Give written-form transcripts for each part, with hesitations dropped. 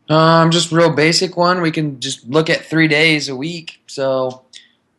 Just real basic one. We can just look at 3 days a week. So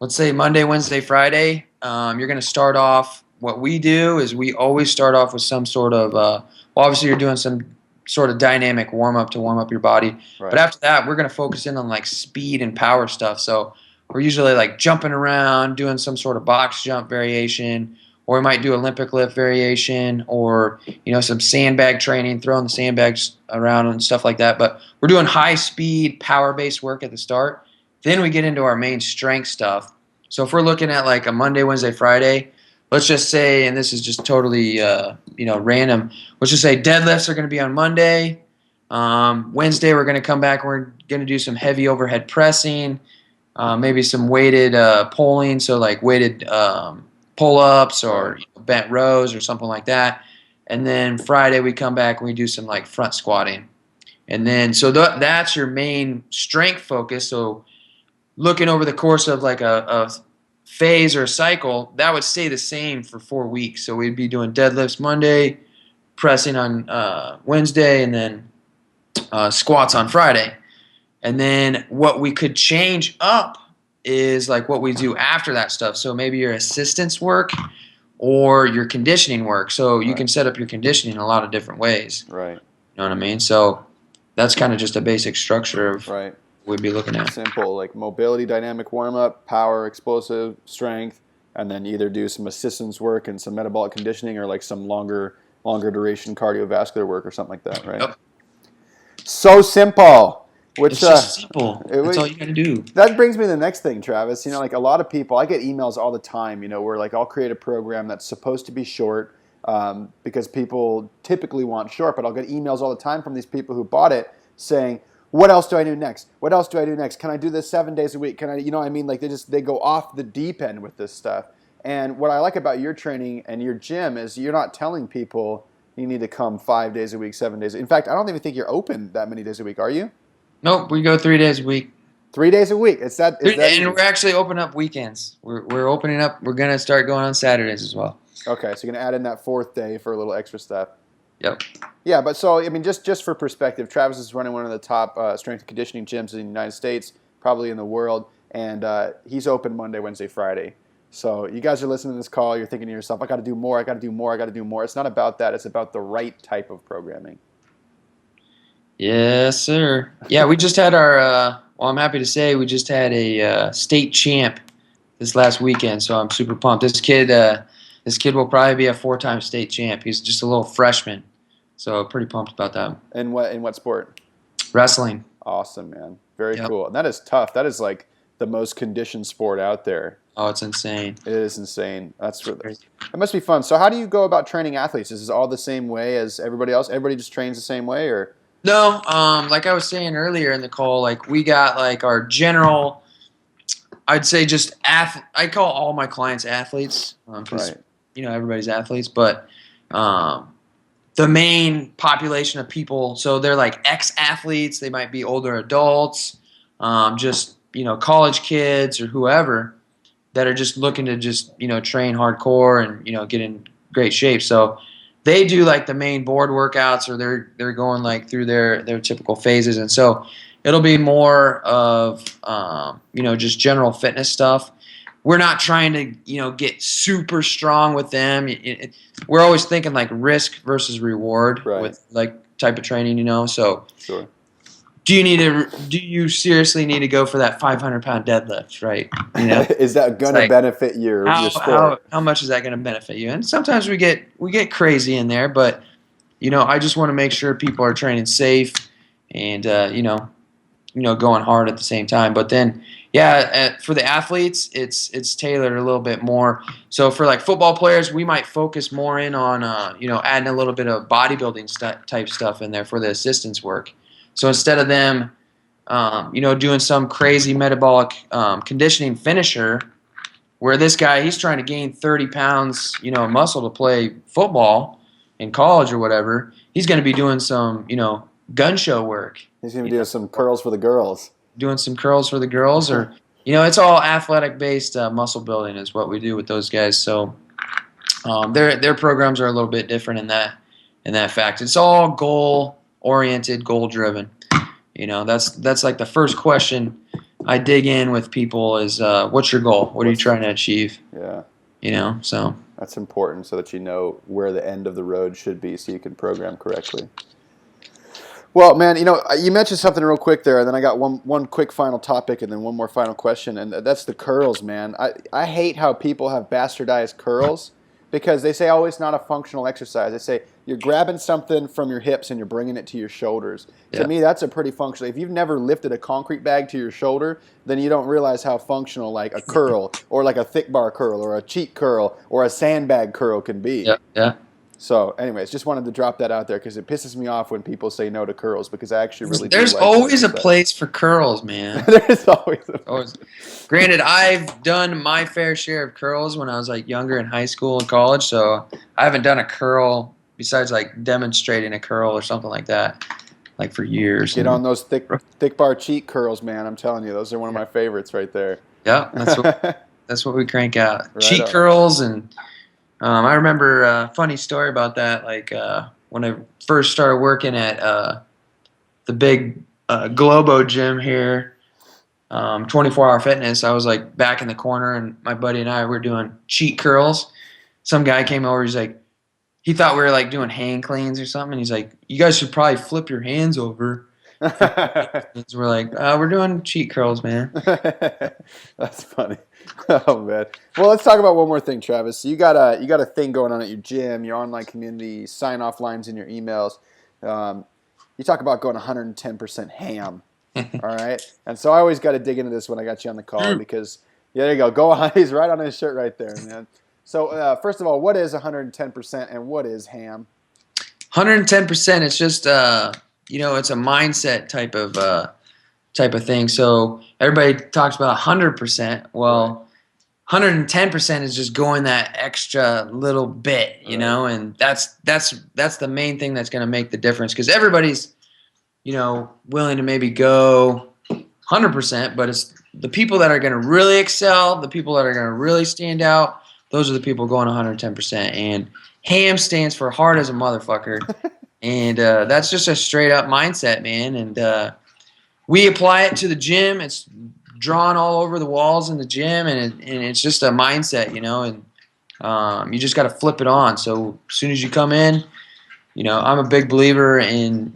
let's say Monday, Wednesday, Friday. You're going to start off. What we do is we always start off with some sort of. Well, obviously, you're doing some sort of dynamic warm up to warm up your body. But Right. after that, we're going to focus in on like speed and power stuff. So we're usually like jumping around, doing some sort of box jump variation, or we might do Olympic lift variation, or some sandbag training, throwing the sandbags around and stuff like that. But we're doing high speed, power based work at the start. Then we get into our main strength stuff. So if we're looking at like a Monday, Wednesday, Friday, let's just say, and this is just totally random. Let's just say deadlifts are going to be on Monday. Wednesday we're going to come back. We're going to do some heavy overhead pressing, maybe some weighted pulling, so like weighted pull-ups or bent rows or something like that. And then Friday we come back and we do some like front squatting. And then so that's your main strength focus. So looking over the course of like a phase or a cycle, that would stay the same for 4 weeks. So we'd be doing deadlifts Monday, pressing on Wednesday, and then squats on Friday. And then what we could change up is like what we do after that stuff. So maybe your assistance work or your conditioning work. So you Right. can set up your conditioning in a lot of different ways. Right. You know what I mean? So that's kind of just a basic structure of Right. what we'd be looking at. Simple, like mobility, dynamic warm up, power, explosive, strength, and then either do some assistance work and some metabolic conditioning, or like some longer duration cardiovascular work or something like that. Right. Yep. So simple. Which It's just simple. That's all you got to do. that brings me to the next thing, Travis. Like a lot of people, I get emails all the time. Where like I'll create a program that's supposed to be short, because people typically want short. But I'll get emails all the time from these people who bought it saying, "What else do I do next? What else do I do next? Can I do this 7 days a week? Can I?" What I mean? Like they go off the deep end with this stuff. And what I like about your training and your gym is you're not telling people you need to come 5 days a week, 7 days. In fact, I don't even think you're open that many days a week. Are you? Nope, we go 3 days a week. 3 days a week. It's that is that And easy? we're actually opening up weekends. We're opening up. We're gonna start going on Saturdays as well. Okay, so you're gonna add in that fourth day for a little extra stuff. Yep. Yeah, but so I mean, just for perspective, Travis is running one of the top strength and conditioning gyms in the United States, probably in the world, and he's open Monday, Wednesday, Friday. So you guys are listening to this call. You're thinking to yourself, "I got to do more. I got to do more. I got to do more." It's not about that. It's about the right type of programming. Yes, sir. Yeah, we just had our. Well, I'm happy to say we just had a state champ this last weekend, so I'm super pumped. This kid will probably be a four-time state champ. He's just a little freshman, so pretty pumped about that. In what sport? Wrestling. Awesome, man. Very Yep. cool. And that is tough. That is like the most conditioned sport out there. Oh, it's insane. It is insane. That's It's for crazy. It must be fun. So how do you go about training athletes? Is it all the same way as everybody else? Everybody just trains the same way, or No, like I was saying earlier in the call, like we got like our general. I'd say just I call all my clients athletes because right? everybody's athletes, but um, the main population of people, so they're like ex-athletes. They might be older adults, just college kids or whoever that are just looking to just train hardcore and get in great shape. So they do like the main board workouts, or they're going like through their typical phases, and so it'll be more of just general fitness stuff. We're not trying to get super strong with them. We're always thinking like risk versus reward Right. with like type of training. So Sure. do you seriously need to go for that 500-pound deadlift, right? Is that It's going to like benefit your how sport? how much is that going to benefit you? And sometimes we get crazy in there, but I just want to make sure people are training safe and going hard at the same time. But then, yeah, for the athletes, it's tailored a little bit more. So for like football players, we might focus more in on adding a little bit of bodybuilding type stuff in there for the assistance work. So instead of them doing some crazy metabolic conditioning finisher, where this guy, he's trying to gain 30 pounds, muscle to play football in college or whatever, he's going to be doing some, gun show work, He's going to be doing some curls for the girls. doing some curls for the girls, or, it's all athletic based muscle building is what we do with those guys. So their programs are a little bit different in that fact. It's all goal oriented, goal driven. That's like the first question I dig in with people is, what's your goal? What are you trying to achieve? Yeah. So That's important so that you know where the end of the road should be so you can program correctly. Well, man, you mentioned something real quick there, and then I got one quick final topic and then one more final question, and that's the curls, man. I hate how people have bastardized curls because they say, oh, it's not a functional exercise. They say you're grabbing something from your hips and you're bringing it to your shoulders. To yeah, me, that's a pretty functional. If you've never lifted a concrete bag to your shoulder, then you don't realize how functional like a curl or like a thick bar curl or a cheek curl or a sandbag curl can be. yeah, yeah. So, anyways, just wanted to drop that out there because it pisses me off when people say no to curls because I actually really do There's like that always a exercise. place for curls, man. There's always a Always. Granted, I've done my fair share of curls when I was like younger in high school and college, so I haven't done a curl besides like demonstrating a curl or something like that, like for years. get on those thick bar cheek curls, man. I'm telling you, those are one of my favorites right there. Yeah, that's what we crank out. Right Cheek on. curls, and I remember a funny story about that. Like when I first started working at the big Globo gym here, 24-hour fitness. I was like back in the corner, and my buddy and I were doing cheek curls. Some guy came over. He's like, he thought we were like doing hand cleans or something. And he's like, you guys should probably flip your hands over. We're like, we're doing cheek curls, man. That's funny. Oh man. Well, let's talk about one more thing, Travis. So you got a thing going on at your gym, your online community, sign off lines in your emails. You talk about going 110% ham. All right. And so I always got to dig into this when I got you on the call because there you go. Go on. He's right on his shirt right there, man. So first of all, what is 110% and what is ham? 110%. It's just it's a mindset type of thing. So everybody talks about 100%. Well, 110% is just going that extra little bit, and that's the main thing that's going to make the difference because everybody's willing to maybe go 100%, but it's the people that are going to really excel, the people that are going to really stand out. Those are the people going 110%. And HAM stands for hard as a motherfucker. And that's just a straight up mindset, man. And we apply it to the gym. It's drawn all over the walls in the gym, and it's just a mindset, and you just got to flip it on. So as soon as you come in, I'm a big believer in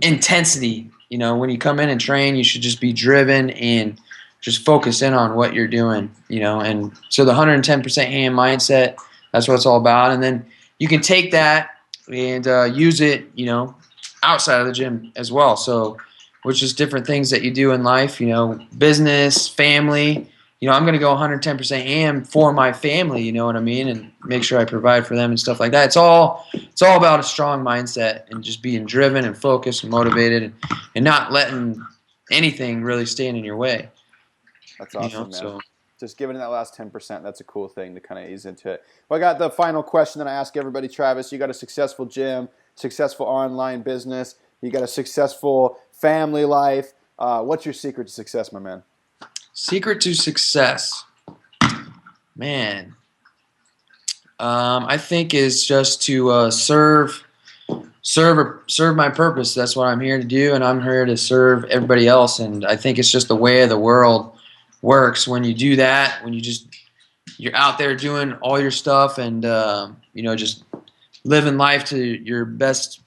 intensity. When you come in and train, you should just be driven and just focus in on what you're doing, and so the 110% ham mindset, that's what it's all about. And then you can take that and use it, outside of the gym as well. So, which is different things that you do in life, business, family. I'm going to go 110% ham for my family, you know what I mean, and make sure I provide for them and stuff like that. It's all about a strong mindset and just being driven and focused and motivated and not letting anything really stand in your way. That's awesome, man. So just giving it that last 10%, that's a cool thing to kind of ease into it. Well, I got the final question that I ask everybody, Travis. You got a successful gym, successful online business, you got a successful family life. What's your secret to success, my man? Secret to success, man. I think is just to serve my purpose. That's what I'm here to do, and I'm here to serve everybody else. And I think it's just the way of the world works when you do that. When you're out there doing all your stuff and just living life to your best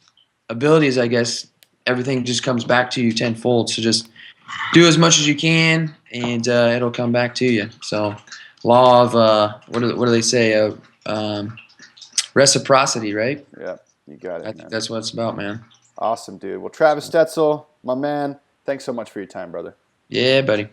abilities. I guess everything just comes back to you tenfold. So just do as much as you can, and it'll come back to you. So, law of what do they say? Reciprocity, right? Yeah, you got it. I think that's what it's about, man. Awesome, dude. Well, Travis Stoetzel, my man, thanks so much for your time, brother. Yeah, buddy.